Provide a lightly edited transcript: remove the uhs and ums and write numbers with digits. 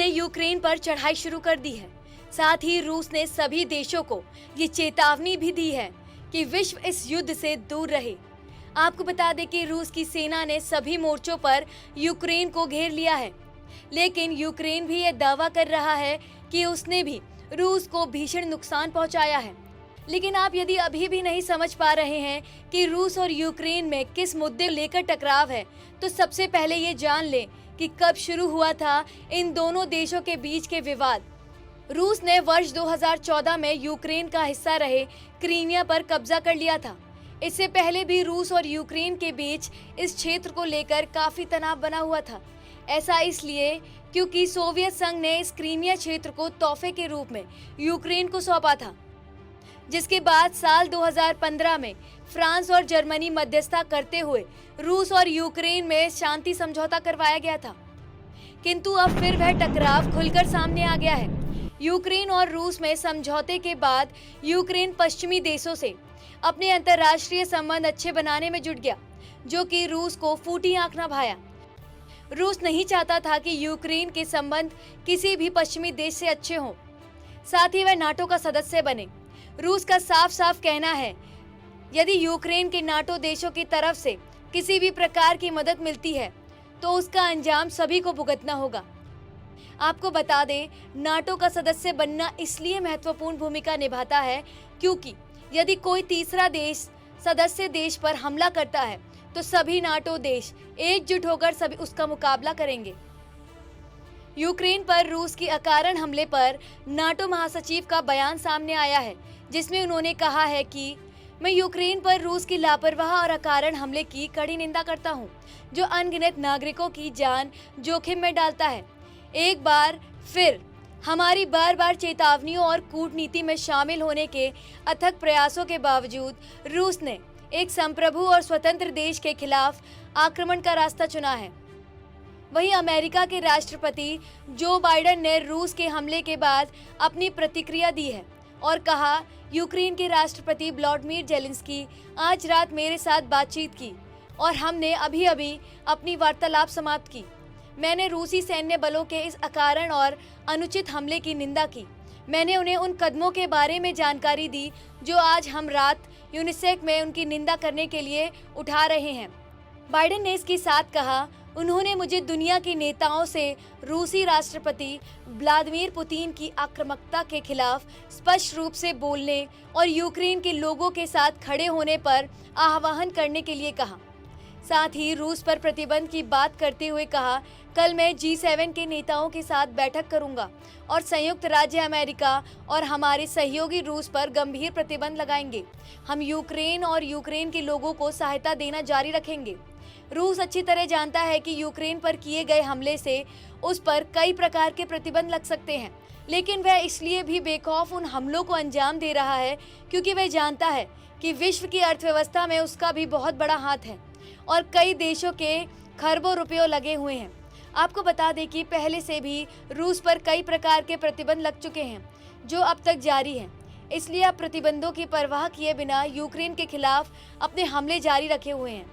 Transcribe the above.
ने यूक्रेन पर चढ़ाई शुरू कर दी है। साथ ही रूस ने सभी देशों को ये चेतावनी भी दी है कि विश्व इस युद्ध से दूर रहे। आपको बता दें कि रूस की सेना ने सभी मोर्चों पर यूक्रेन को घेर लिया है, लेकिन यूक्रेन भी ये दावा कर रहा है कि उसने भी रूस को भीषण नुकसान पहुंचाया है। लेकिन आप यदि अभी भी नहीं समझ पा रहे हैं कि रूस और यूक्रेन में किस मुद्दे लेकर टकराव है, तो सबसे पहले ये जान लें कि कब शुरू हुआ था इन दोनों देशों के बीच के विवाद। रूस ने वर्ष 2014 में यूक्रेन का हिस्सा रहे क्रीमिया पर कब्जा कर लिया था। इससे पहले भी रूस और यूक्रेन के बीच इस क्षेत्र को लेकर काफी तनाव बना हुआ था। ऐसा इसलिए क्योंकि सोवियत संघ ने इस क्रीमिया क्षेत्र को तोहफे के रूप में यूक्रेन को सौंपा था, जिसके बाद साल 2015 में फ्रांस और जर्मनी मध्यस्थता करते हुए रूस और यूक्रेन में शांति समझौता करवाया गया था। किंतु अब फिर वह टकराव खुलकर सामने आ गया है। यूक्रेन और रूस में समझौते के बाद यूक्रेन पश्चिमी देशों से अपने अंतर्राष्ट्रीय संबंध अच्छे बनाने में जुट गया, जो कि रूस को फूटी आंख न भाया। रूस नहीं चाहता था कि यूक्रेन के संबंध किसी भी पश्चिमी देश से अच्छे हों, साथ ही वह नाटो का सदस्य बने। रूस का साफ साफ कहना है, यदि यूक्रेन के नाटो देशों की तरफ से किसी भी प्रकार की मदद मिलती है तो उसका अंजाम सभी को भुगतना होगा। आपको बता दें, नाटो का सदस्य बनना इसलिए महत्वपूर्ण भूमिका निभाता है क्योंकि यदि कोई तीसरा देश सदस्य देश पर हमला करता है तो सभी नाटो देश एकजुट होकर सभी उसका मुकाबला करेंगे। यूक्रेन पर रूस की अकारण हमले पर नाटो महासचिव का बयान सामने आया है, जिसमें उन्होंने कहा है कि मैं यूक्रेन पर रूस की लापरवाह और अकारण हमले की कड़ी निंदा करता हूं, जो अनगिनत नागरिकों की जान जोखिम में डालता है। एक बार फिर हमारी बार बार चेतावनियों और कूटनीति में शामिल होने के अथक प्रयासों के बावजूद रूस ने एक संप्रभु और स्वतंत्र देश के खिलाफ आक्रमण का रास्ता चुना है। वहीं अमेरिका के राष्ट्रपति जो बाइडेन ने रूस के हमले के बाद अपनी प्रतिक्रिया दी है और कहा, यूक्रेन के राष्ट्रपति व्लादिमीर ज़ेलेंस्की आज रात मेरे साथ बातचीत की और हमने अभी अभी अपनी वार्तालाप समाप्त की। मैंने रूसी सैन्य बलों के इस अकारण और अनुचित हमले की निंदा की। मैंने उन्हें उन कदमों के बारे में जानकारी दी जो आज हम रात यूनिसेफ में उनकी निंदा करने के लिए उठा रहे हैं। बाइडेन ने इसके साथ कहा, उन्होंने मुझे दुनिया के नेताओं से रूसी राष्ट्रपति व्लादिमीर पुतिन की आक्रामकता के खिलाफ स्पष्ट रूप से बोलने और यूक्रेन के लोगों के साथ खड़े होने पर आह्वान करने के लिए कहा। साथ ही रूस पर प्रतिबंध की बात करते हुए कहा, कल मैं G7 के नेताओं के साथ बैठक करूंगा और संयुक्त राज्य अमेरिका और हमारे सहयोगी रूस पर गंभीर प्रतिबंध लगाएंगे। हम यूक्रेन और यूक्रेन के लोगों को सहायता देना जारी रखेंगे। रूस अच्छी तरह जानता है कि यूक्रेन पर किए गए हमले से उस पर कई प्रकार के प्रतिबंध लग सकते हैं, लेकिन वह इसलिए भी बेखौफ उन हमलों को अंजाम दे रहा है क्योंकि वह जानता है कि विश्व की अर्थव्यवस्था में उसका भी बहुत बड़ा हाथ है और कई देशों के खरबों रुपयों लगे हुए हैं। आपको बता दें कि पहले से भी रूस पर कई प्रकार के प्रतिबंध लग चुके हैं जो अब तक जारी हैं। इसलिए अब प्रतिबंधों की परवाह किए बिना यूक्रेन के खिलाफ अपने हमले जारी रखे हुए हैं।